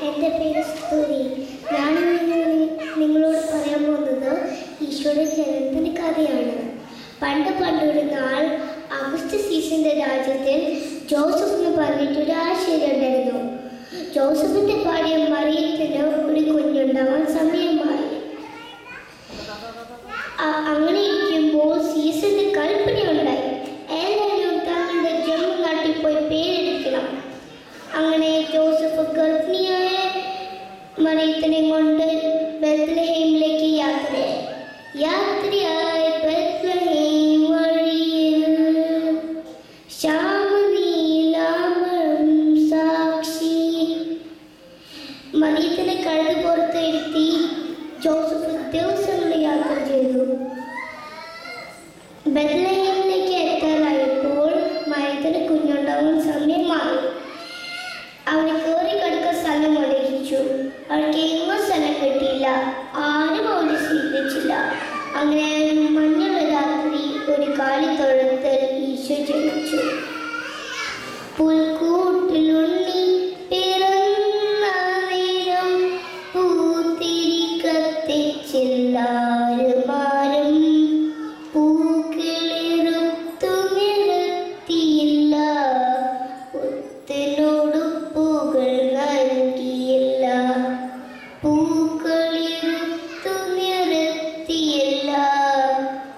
എൻ്റെ പേര് സ്തുതി. ഞാൻ നിങ്ങളോട് പറയാൻ പോകുന്നത് ഈശോയുടെ ജനനത്തിൻ്റെ കഥയാണ്. പണ്ടൊരു നാൾ അഗസ്റ്റ് സീസന്റെ രാജ്യത്തിൽ ജോസഫിന് പറഞ്ഞിട്ടൊരു ആശ്ചര്യം ഉണ്ടായിരുന്നു. ജോസഫിന്റെ ഭാര്യ മറിയത്തിന് ഒരു കുഞ്ഞുണ്ടാവാൻ സമയമായി. അങ്ങനെ ഇരിക്കുമ്പോൾ സീസന്റെ കൽപ്പനയുണ്ടായി, എല്ലാവരും തങ്ങളുടെ ജന്മനാട്ടിൽ പോയി പേരെടുക്കണം. അങ്ങനെ ജോസഫ് ഗർഭിണിയായ മറിയത്തിനെ കൊണ്ട് ബെത്ലഹേമിലേക്ക് യാത്രയായി ബെത്ലഹേം വഴിയിൽ ശ്യാമനീലാംബരം സാക്ഷി. മറിയത്തിനെ കഴുത പുറത്ത് ഇരുത്തി ജോസഫ് ദിവസങ്ങൾ യാത്ര ചെയ്തു. ബെത്ലഹേമിലേക്ക് എത്താറായപ്പോൾ മറിയത്തിന് കുഞ്ഞുണ്ടാവാൻ സമയമായി. അവന് കയറി കിടക്കാൻ സ്ഥലം ഒളിച്ചു. അവർക്ക് എങ്ങും സ്ഥലം കിട്ടിയില്ല. ആരും അവനെ സ്വീകരിച്ചില്ല. അങ്ങനെ മഞ്ഞുള്ള രാത്രി ഒരു കാലിത്തൊഴുത്തിൽ ഈശോ ജനിച്ചു. പുൽക്കൂട്ടിലുണ്ണി പിറന്ന നേരം പൂത്തിരി കത്തിച്ചില്ലാരും പൂക്കളിറുത്തു നിരത്തിയില്ല. പുത്തിനോട് പൂകൾ നൽകിയില്ല. പൂക്കളിറുത്തു നിരത്തിയില്ല.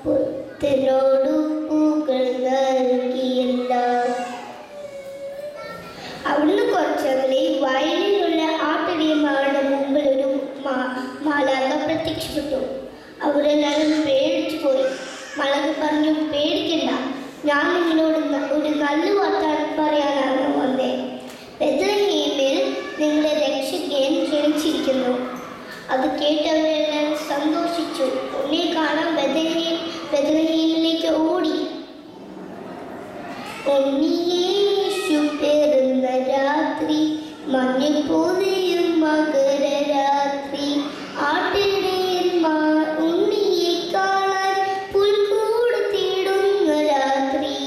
പുത്തിനോട് പൂകൾ നൽകിയില്ല. അവിടുന്ന് കുറച്ചകലെ വയലിലുള്ള ആട്ടിടയന്മാരുടെ മുമ്പിൽ ഒരു മാലാഖ പ്രത്യക്ഷപ്പെട്ടു. അവരെല്ലാവരും പേടിച്ചു പോയി. മാലാഖ പറഞ്ഞു, പേടിക്കണ്ട, ഞാൻ നിങ്ങളോട് ഒരു നല്ല വാർത്ത പറയാനാണ് വന്നേ. ബെത്ലഹേമിൽ നിങ്ങളെ രക്ഷകൻ ജനിച്ചിരിക്കുന്നു. അത് കേട്ടവരെല്ലാം സന്തോഷിച്ചു. ഉണ്ണിയെ കാണാൻ ബെത്ലഹേമിലേക്ക് ഓടി. ഉണ്ണിയേശു പിറന്ന രാത്രി, മഞ്ഞു പൊതിയും മകരരാത്രി. ആട്ടിടയന്മാർ ഉണ്ണിയെ കാണാൻ പുൽക്കൂട് തേടുന്ന രാത്രി.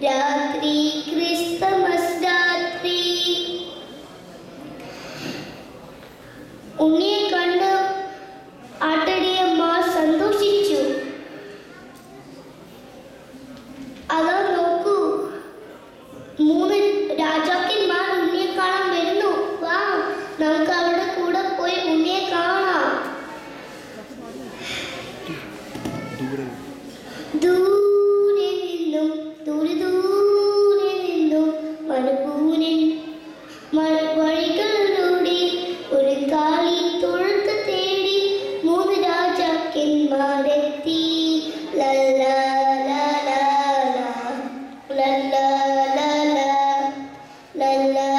രാത്രി ക്രിസ്തുമസ് രാത്രി. ഉണ്ണിയെ കണ്ട് ആട്ടിടയന്മാർ സന്തോഷിച്ചു. അതാ നോക്കൂ, 3 രാജാക്കന്മാർ ഉണ്ണിയെ കാണാൻ വരുന്നു. വാ, നമുക്ക് അവരുടെ കൂടെ പോയി ഉണ്ണിയെ കാണാം. ദൂരെ നിന്നും വഴികളിലൂടെ ഒരു കാളി തൊഴുത്ത് തേടി 3 രാജാക്കന്മാരെത്തി. ലല്ലാ ലല്ലാ ലല്ലാ ലല്ലാ ലല്ലാ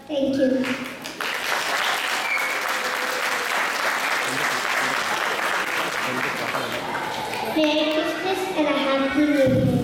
Thank you. Merry Christmas and a Happy New Year.